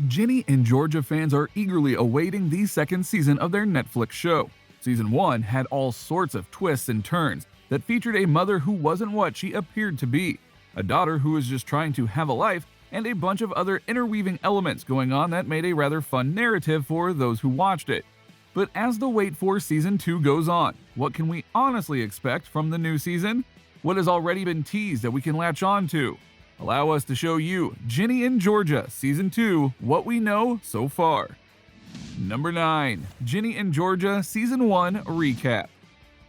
Ginny and Georgia fans are eagerly awaiting the second season of their Netflix show. Season 1 had all sorts of twists and turns that featured a mother who wasn't what she appeared to be, a daughter who was just trying to have a life, and a bunch of other interweaving elements going on that made a rather fun narrative for those who watched it. But as the wait for Season 2 goes on, what can we honestly expect from the new season? What has already been teased that we can latch on to? Allow us to show you Ginny and Georgia Season 2, what we know so far. Number 9. Ginny and Georgia Season 1 Recap.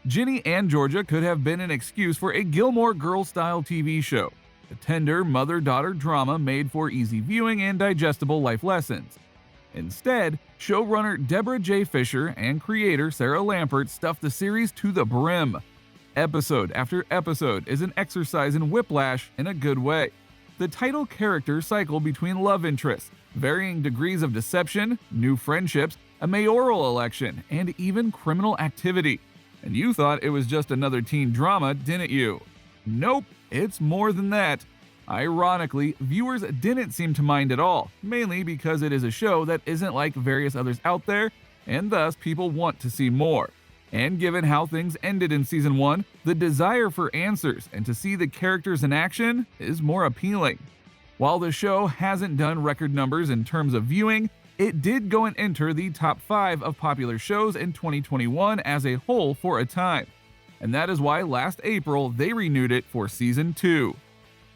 Ginny and Georgia could have been an excuse for a Gilmore Girls style TV show, a tender mother-daughter drama made for easy viewing and digestible life lessons. Instead, showrunner Deborah J. Fisher and creator Sarah Lampert stuffed the series to the brim. Episode after episode is an exercise in whiplash in a good way. The title characters cycle between love interests, varying degrees of deception, new friendships, a mayoral election, and even criminal activity. And you thought it was just another teen drama, didn't you? Nope, it's more than that. Ironically, viewers didn't seem to mind at all, mainly because it is a show that isn't like various others out there, and thus people want to see more. And given how things ended in Season 1, the desire for answers and to see the characters in action is more appealing. While the show hasn't done record numbers in terms of viewing, it did go and enter the top 5 of popular shows in 2021 as a whole for a time. And that is why last April they renewed it for Season 2.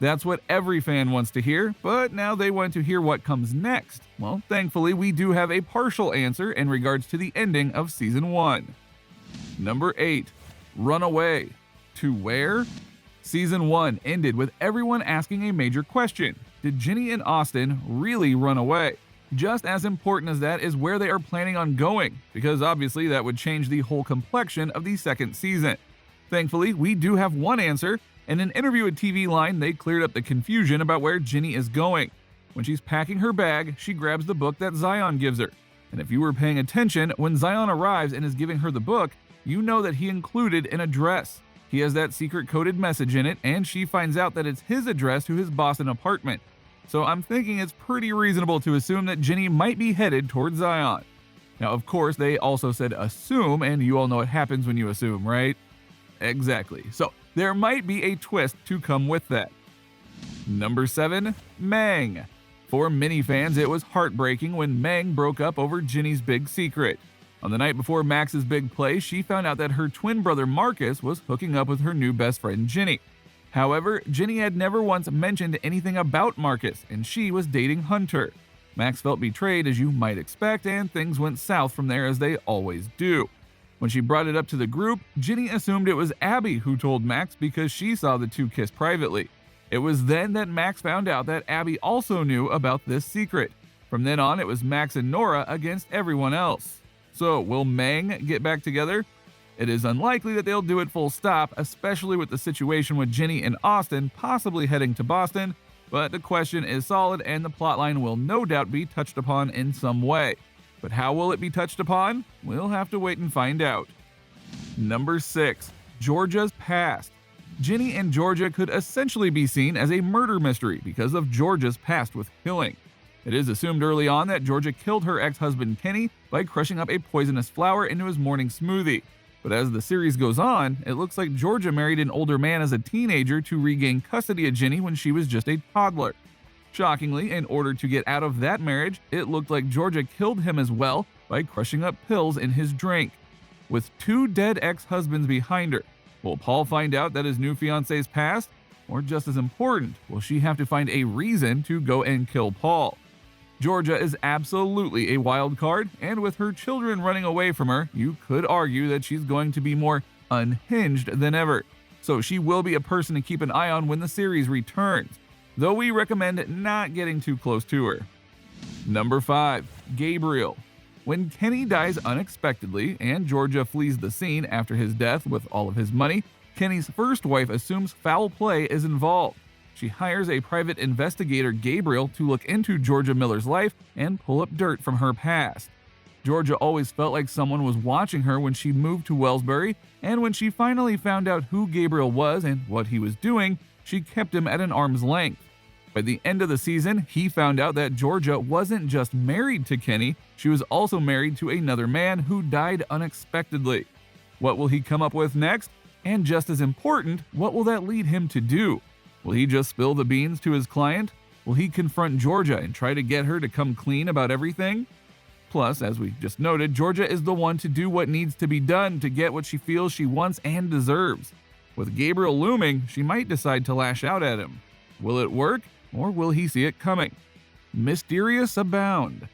That's what every fan wants to hear, but now they want to hear what comes next. Well, thankfully we do have a partial answer in regards to the ending of Season 1. Number 8. Runaway. To where? Season 1 ended with everyone asking a major question. Did Ginny and Austin really run away? Just as important as that is where they are planning on going, because obviously that would change the whole complexion of the second season. Thankfully, we do have one answer. In an interview with TV Line, they cleared up the confusion about where Ginny is going. When she's packing her bag, she grabs the book that Zion gives her. And if you were paying attention, when Zion arrives and is giving her the book, you know that he included an address. He has that secret coded message in it, and she finds out that it's his address to his Boston apartment. So I'm thinking it's pretty reasonable to assume that Ginny might be headed towards Zion. Now, of course, they also said assume, and you all know what happens when you assume, right? Exactly. So there might be a twist to come with that. Number 7. Mang. For many fans, it was heartbreaking when Mang broke up over Ginny's big secret. On the night before Max's big play, she found out that her twin brother Marcus was hooking up with her new best friend Ginny. However, Ginny had never once mentioned anything about Marcus, and she was dating Hunter. Max felt betrayed, as you might expect, and things went south from there, as they always do. When she brought it up to the group, Ginny assumed it was Abby who told Max because she saw the two kiss privately. It was then that Max found out that Abby also knew about this secret. From then on, it was Max and Nora against everyone else. So, will Mang get back together? It is unlikely that they'll do it full stop, especially with the situation with Ginny and Austin possibly heading to Boston, but the question is solid and the plotline will no doubt be touched upon in some way. But how will it be touched upon? We'll have to wait and find out. Number 6. Georgia's past. Ginny and Georgia could essentially be seen as a murder mystery because of Georgia's past with killing. It is assumed early on that Georgia killed her ex-husband Kenny by crushing up a poisonous flower into his morning smoothie. But as the series goes on, it looks like Georgia married an older man as a teenager to regain custody of Ginny when she was just a toddler. Shockingly, in order to get out of that marriage, it looked like Georgia killed him as well by crushing up pills in his drink. With 2 dead ex-husbands behind her, will Paul find out that his new fiance's past? Or just as important, will she have to find a reason to go and kill Paul? Georgia is absolutely a wild card, and with her children running away from her, you could argue that she's going to be more unhinged than ever. So she will be a person to keep an eye on when the series returns, though we recommend not getting too close to her. Number 5. Gabriel. When Kenny dies unexpectedly and Georgia flees the scene after his death with all of his money, Kenny's first wife assumes foul play is involved. She hires a private investigator, Gabriel, to look into Georgia Miller's life and pull up dirt from her past. Georgia always felt like someone was watching her when she moved to Wellsbury, and when she finally found out who Gabriel was and what he was doing, she kept him at an arm's length. By the end of the season, he found out that Georgia wasn't just married to Kenny, she was also married to another man who died unexpectedly. What will he come up with next? And just as important, what will that lead him to do? Will he just spill the beans to his client? Will he confront Georgia and try to get her to come clean about everything? Plus, as we just noted, Georgia is the one to do what needs to be done to get what she feels she wants and deserves. With Gabriel looming, she might decide to lash out at him. Will it work, or will he see it coming? Mysterious abound.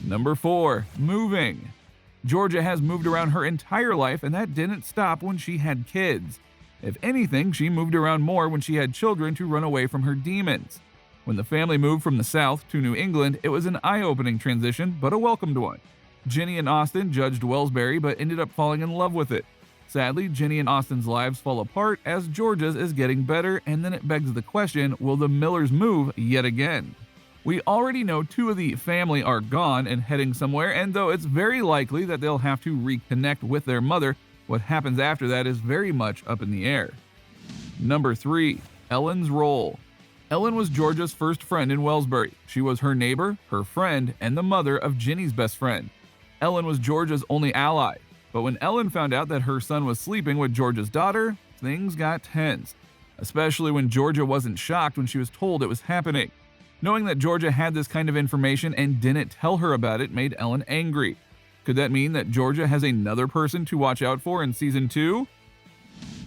Number 4. Moving. Georgia has moved around her entire life, and that didn't stop when she had kids. If anything, she moved around more when she had children to run away from her demons. When the family moved from the South to New England, it was an eye-opening transition, but a welcomed one. Ginny and Austin judged Wellsbury, but ended up falling in love with it. Sadly, Ginny and Austin's lives fall apart as Georgia's is getting better, and then it begs the question, will the Millers move yet again? We already know 2 of the family are gone and heading somewhere, and though it's very likely that they'll have to reconnect with their mother, what happens after that is very much up in the air. Number 3. Ellen's role. Ellen was Georgia's first friend in Wellsbury. She was her neighbor, her friend, and the mother of Ginny's best friend. Ellen was Georgia's only ally, but when Ellen found out that her son was sleeping with Georgia's daughter, things got tense, especially when Georgia wasn't shocked when she was told it was happening. Knowing that Georgia had this kind of information and didn't tell her about it made Ellen angry. Could that mean that Georgia has another person to watch out for in season 2?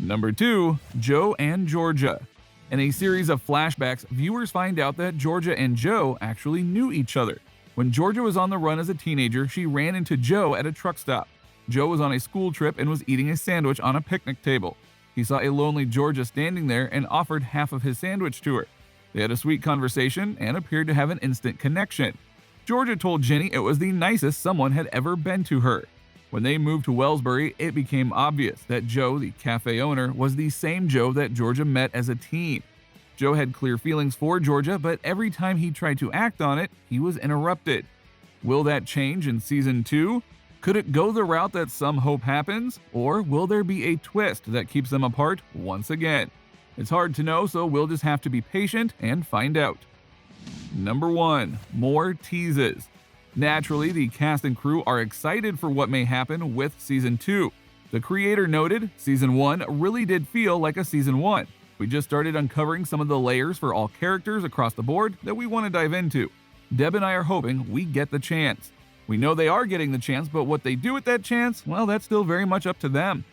Number 2. Joe and Georgia. In a series of flashbacks, viewers find out that Georgia and Joe actually knew each other. When Georgia was on the run as a teenager, she ran into Joe at a truck stop. Joe was on a school trip and was eating a sandwich on a picnic table. He saw a lonely Georgia standing there and offered half of his sandwich to her. They had a sweet conversation and appeared to have an instant connection. Georgia told Ginny it was the nicest someone had ever been to her. When they moved to Wellsbury, it became obvious that Joe, the cafe owner, was the same Joe that Georgia met as a teen. Joe had clear feelings for Georgia, but every time he tried to act on it, he was interrupted. Will that change in season 2? Could it go the route that some hope happens, or will there be a twist that keeps them apart once again? It's hard to know, so we'll just have to be patient and find out. Number 1. More teases. Naturally, the cast and crew are excited for what may happen with Season 2. The creator noted, Season 1 really did feel like a Season 1. We just started uncovering some of the layers for all characters across the board that we want to dive into. Deb and I are hoping we get the chance. We know they are getting the chance, but what they do with that chance, well, that's still very much up to them.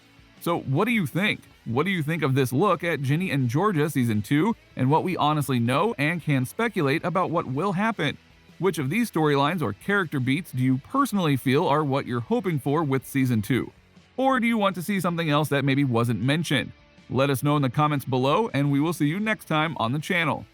So what do you think? What do you think of this look at Ginny and Georgia Season 2 and what we honestly know and can speculate about what will happen? Which of these storylines or character beats do you personally feel are what you're hoping for with Season 2? Or do you want to see something else that maybe wasn't mentioned? Let us know in the comments below, and we will see you next time on the channel.